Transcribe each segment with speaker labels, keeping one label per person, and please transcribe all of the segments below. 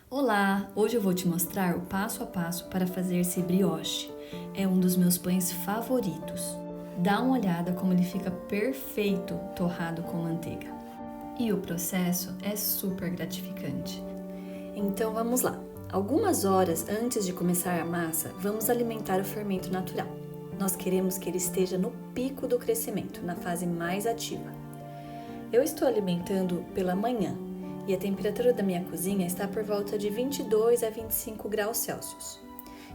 Speaker 1: Olá! Hoje eu vou te mostrar o passo a passo para fazer esse brioche. É um dos meus pães favoritos. Dá uma olhada como ele fica perfeito torrado com manteiga. E o processo é super gratificante. Então vamos lá! Algumas horas antes de começar a massa, vamos alimentar o fermento natural. Nós queremos que ele esteja no pico do crescimento, na fase mais ativa. Eu estou alimentando pela manhã. E a temperatura da minha cozinha está por volta de 22 a 25 graus Celsius.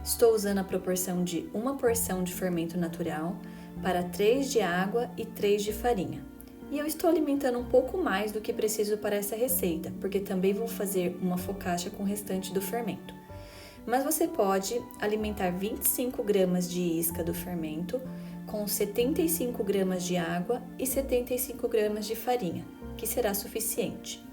Speaker 1: Estou usando a proporção de uma porção de fermento natural para 3 de água e 3 de farinha. E eu estou alimentando um pouco mais do que preciso para essa receita, porque também vou fazer uma focaccia com o restante do fermento. Mas você pode alimentar 25 gramas de isca do fermento com 75 gramas de água e 75 gramas de farinha, que será suficiente.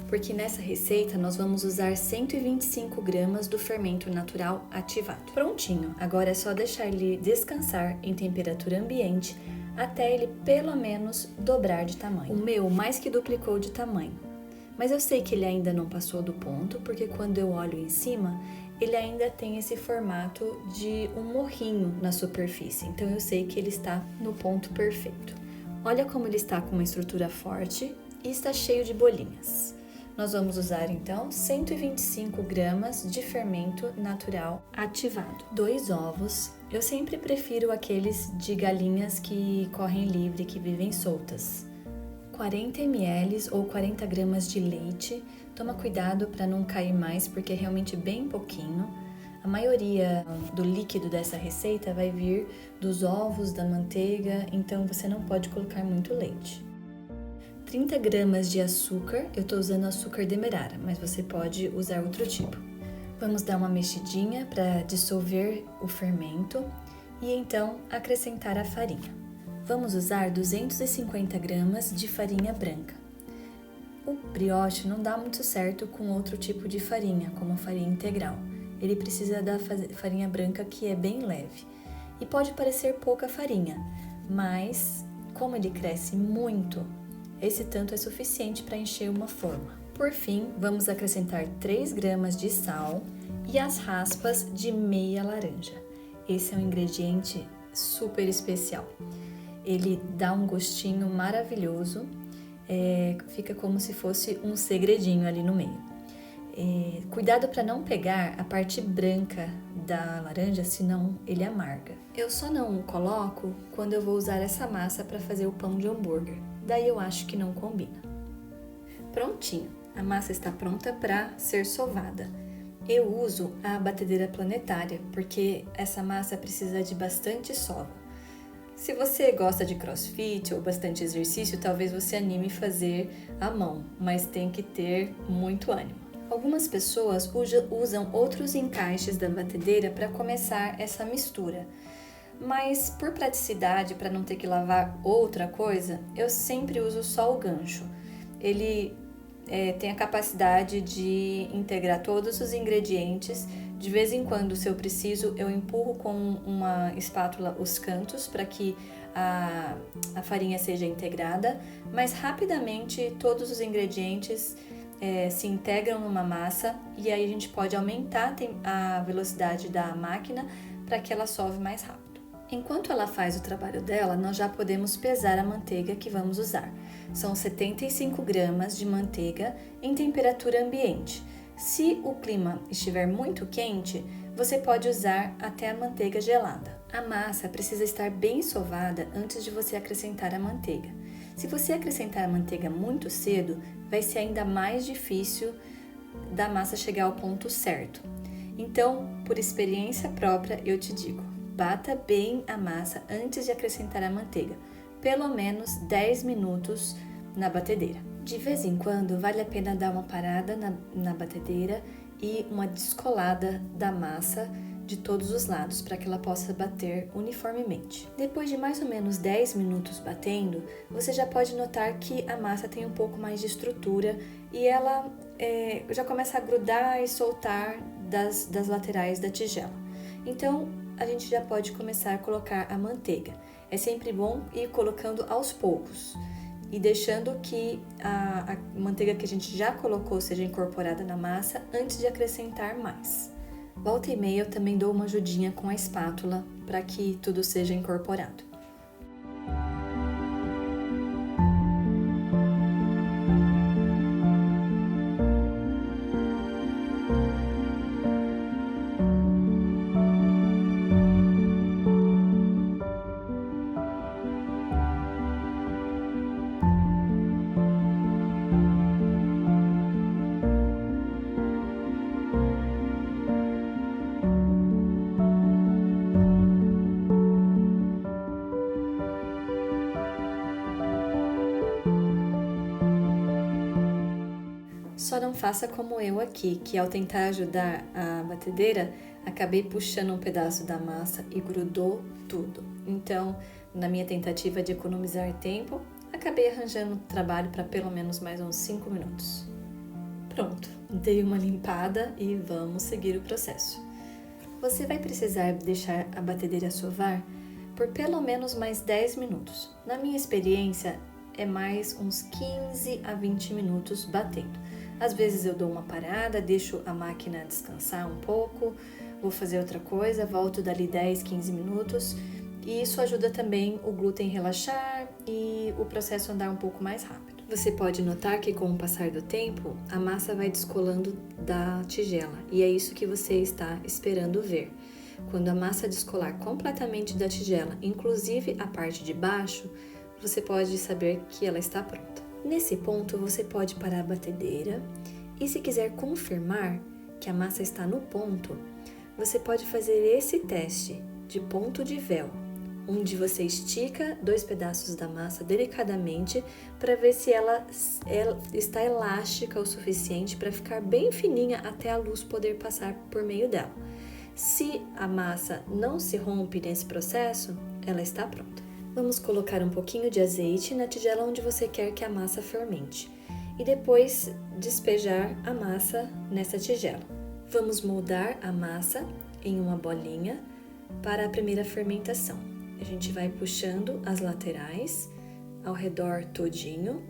Speaker 1: Porque nessa receita nós vamos usar 125 gramas do fermento natural ativado. Prontinho, agora é só deixar ele descansar em temperatura ambiente até ele pelo menos dobrar de tamanho. O meu mais que duplicou de tamanho, mas eu sei que ele ainda não passou do ponto, porque quando eu olho em cima, ele ainda tem esse formato de um morrinho na superfície, então eu sei que ele está no ponto perfeito. Olha como ele está com uma estrutura forte e está cheio de bolinhas. Nós vamos usar então 125 gramas de fermento natural ativado. 2 ovos, eu sempre prefiro aqueles de galinhas que correm livre, que vivem soltas. 40 ml ou 40 gramas de leite, toma cuidado para não cair mais porque é realmente bem pouquinho. A maioria do líquido dessa receita vai vir dos ovos, da manteiga, então você não pode colocar muito leite. 30 gramas de açúcar, eu estou usando açúcar demerara, mas você pode usar outro tipo. Vamos dar uma mexidinha para dissolver o fermento e então acrescentar a farinha. Vamos usar 250 gramas de farinha branca. O brioche não dá muito certo com outro tipo de farinha, como a farinha integral. Ele precisa da farinha branca que é bem leve. E pode parecer pouca farinha, mas como ele cresce muito, esse tanto é suficiente para encher uma forma. Por fim, vamos acrescentar 3 gramas de sal e as raspas de meia laranja. Esse é um ingrediente super especial. Ele dá um gostinho maravilhoso, fica como se fosse um segredinho ali no meio. Cuidado para não pegar a parte branca da laranja, senão ele amarga. Eu só não coloco quando eu vou usar essa massa para fazer o pão de hambúrguer. Daí eu acho que não combina. Prontinho, a massa está pronta para ser sovada. Eu uso a batedeira planetária, porque essa massa precisa de bastante sova. Se você gosta de crossfit ou bastante exercício, talvez você anime fazer à mão, mas tem que ter muito ânimo. Algumas pessoas usam outros encaixes da batedeira para começar essa mistura. Mas por praticidade, para não ter que lavar outra coisa, eu sempre uso só o gancho. Ele tem a capacidade de integrar todos os ingredientes. De vez em quando, se eu preciso, eu empurro com uma espátula os cantos para que a farinha seja integrada, mas rapidamente todos os ingredientes se integram numa massa e aí a gente pode aumentar a velocidade da máquina para que ela sove mais rápido. Enquanto ela faz o trabalho dela, nós já podemos pesar a manteiga que vamos usar. São 75 gramas de manteiga em temperatura ambiente. Se o clima estiver muito quente, você pode usar até a manteiga gelada. A massa precisa estar bem sovada antes de você acrescentar a manteiga. Se você acrescentar a manteiga muito cedo, vai ser ainda mais difícil da massa chegar ao ponto certo. Então, por experiência própria, eu te digo, bata bem a massa antes de acrescentar a manteiga, pelo menos 10 minutos na batedeira. De vez em quando, vale a pena dar uma parada na batedeira e uma descolada da massa de todos os lados, para que ela possa bater uniformemente. Depois de mais ou menos 10 minutos batendo, você já pode notar que a massa tem um pouco mais de estrutura e ela já começa a grudar e soltar das laterais da tigela. Então, a gente já pode começar a colocar a manteiga. É sempre bom ir colocando aos poucos. e deixando que a manteiga que a gente já colocou seja incorporada na massa antes de acrescentar mais. Volta e meia eu também dou uma ajudinha com a espátula para que tudo seja incorporado. Só não faça como eu aqui, que ao tentar ajudar a batedeira, acabei puxando um pedaço da massa e grudou tudo. Então, na minha tentativa de economizar tempo, acabei arranjando trabalho para pelo menos mais uns 5 minutos. Pronto, dei uma limpada e vamos seguir o processo. Você vai precisar deixar a batedeira sovar por pelo menos mais 10 minutos. Na minha experiência, é mais uns 15 a 20 minutos batendo. Às vezes eu dou uma parada, deixo a máquina descansar um pouco, vou fazer outra coisa, volto dali 10, 15 minutos e isso ajuda também o glúten relaxar e o processo andar um pouco mais rápido. Você pode notar que com o passar do tempo, a massa vai descolando da tigela e é isso que você está esperando ver. Quando a massa descolar completamente da tigela, inclusive a parte de baixo, você pode saber que ela está pronta. Nesse ponto, você pode parar a batedeira e se quiser confirmar que a massa está no ponto, você pode fazer esse teste de ponto de véu, onde você estica 2 pedaços da massa delicadamente para ver se ela está elástica o suficiente para ficar bem fininha até a luz poder passar por meio dela. Se a massa não se rompe nesse processo, ela está pronta. Vamos colocar um pouquinho de azeite na tigela onde você quer que a massa fermente e depois despejar a massa nessa tigela. Vamos moldar a massa em uma bolinha para a primeira fermentação. A gente vai puxando as laterais ao redor todinho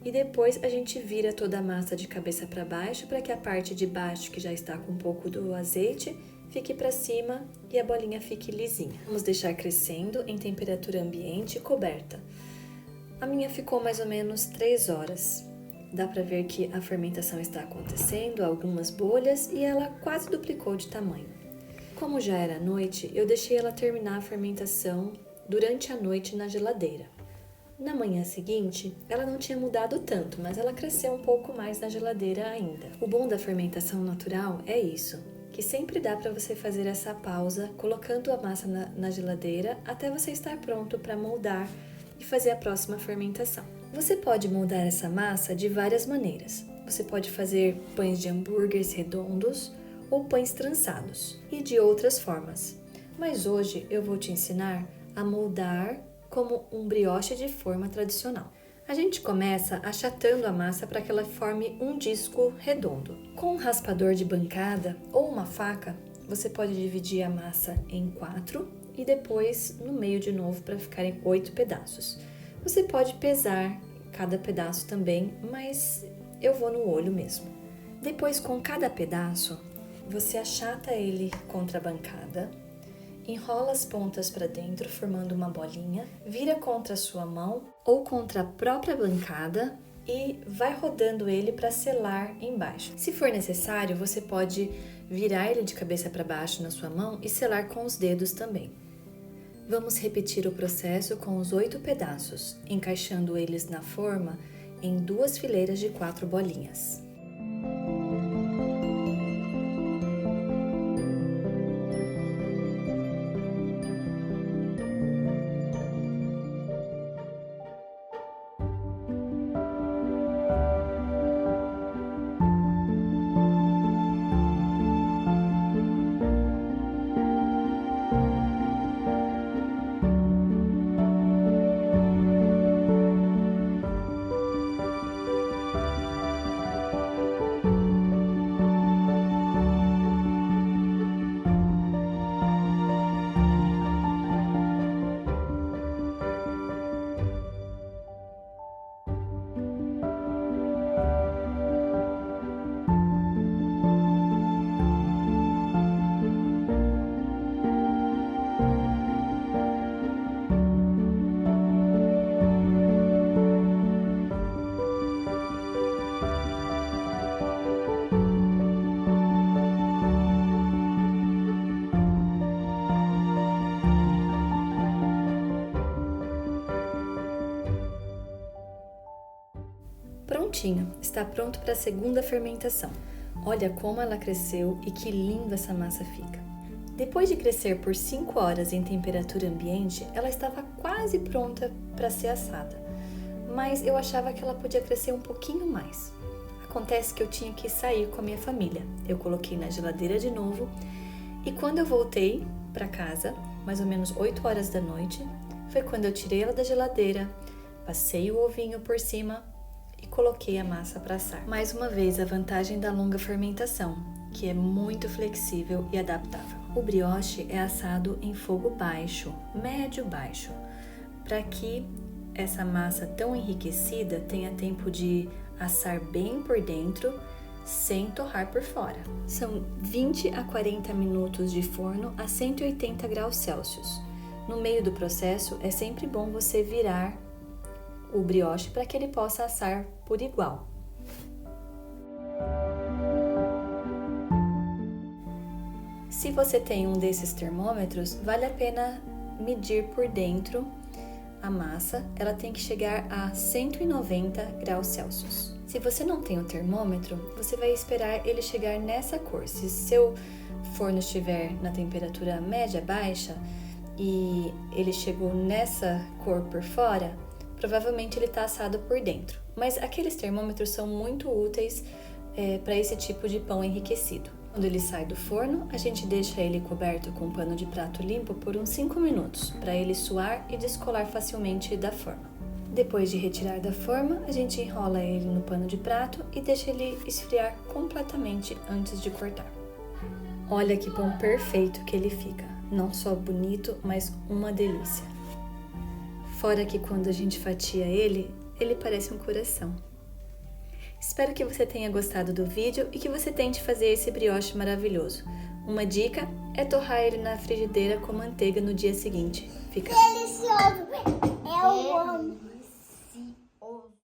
Speaker 1: e depois a gente vira toda a massa de cabeça para baixo para que a parte de baixo, que já está com um pouco do azeite, fique para cima e a bolinha fique lisinha. Vamos deixar crescendo em temperatura ambiente coberta. A minha ficou mais ou menos 3 horas. Dá para ver que a fermentação está acontecendo, algumas bolhas e ela quase duplicou de tamanho. Como já era noite, eu deixei ela terminar a fermentação durante a noite na geladeira. Na manhã seguinte, ela não tinha mudado tanto, mas ela cresceu um pouco mais na geladeira ainda. O bom da fermentação natural é isso, que sempre dá para você fazer essa pausa, colocando a massa na geladeira até você estar pronto para moldar e fazer a próxima fermentação. Você pode moldar essa massa de várias maneiras. Você pode fazer pães de hambúrgueres redondos ou pães trançados e de outras formas. Mas hoje eu vou te ensinar a moldar como um brioche de forma tradicional. A gente começa achatando a massa para que ela forme um disco redondo. Com um raspador de bancada ou uma faca, você pode dividir a massa em 4 e depois no meio de novo para ficar em 8 pedaços. Você pode pesar cada pedaço também, mas eu vou no olho mesmo. Depois, com cada pedaço, você achata ele contra a bancada, enrola as pontas para dentro, formando uma bolinha, vira contra a sua mão ou contra a própria bancada e vai rodando ele para selar embaixo. Se for necessário, você pode virar ele de cabeça para baixo na sua mão e selar com os dedos também. Vamos repetir o processo com os 8 pedaços, encaixando eles na forma em 2 fileiras de 4 bolinhas. prontinho, está pronto para a segunda fermentação. Olha como ela cresceu e que linda essa massa fica. Depois de crescer por 5 horas em temperatura ambiente, ela estava quase pronta para ser assada, mas eu achava que ela podia crescer um pouquinho mais. Acontece que eu tinha que sair com a minha família. Eu coloquei na geladeira de novo e quando eu voltei para casa, mais ou menos 8 horas da noite, foi quando eu tirei ela da geladeira, passei o ovinho por cima e coloquei a massa para assar. Mais uma vez, a vantagem da longa fermentação, que é muito flexível e adaptável. O brioche é assado em fogo baixo, médio-baixo, para que essa massa tão enriquecida tenha tempo de assar bem por dentro, sem torrar por fora. São 20 a 40 minutos de forno a 180 graus Celsius. No meio do processo, é sempre bom você virar o brioche para que ele possa assar por igual. Se você tem um desses termômetros, vale a pena medir por dentro a massa. Ela tem que chegar a 190 graus Celsius. Se você não tem o termômetro, você vai esperar ele chegar nessa cor. Se seu forno estiver na temperatura média-baixa e ele chegou nessa cor por fora, provavelmente ele está assado por dentro. Mas aqueles termômetros são muito úteis para esse tipo de pão enriquecido. Quando ele sai do forno, a gente deixa ele coberto com um pano de prato limpo por uns 5 minutos, para ele suar e descolar facilmente da forma. Depois de retirar da forma, a gente enrola ele no pano de prato e deixa ele esfriar completamente antes de cortar. Olha que pão perfeito que ele fica, não só bonito, mas uma delícia. Fora que quando a gente fatia ele parece um coração. Espero que você tenha gostado do vídeo e que você tente fazer esse brioche maravilhoso. Uma dica é torrar ele na frigideira com manteiga no dia seguinte. Fica
Speaker 2: delicioso! Eu amo!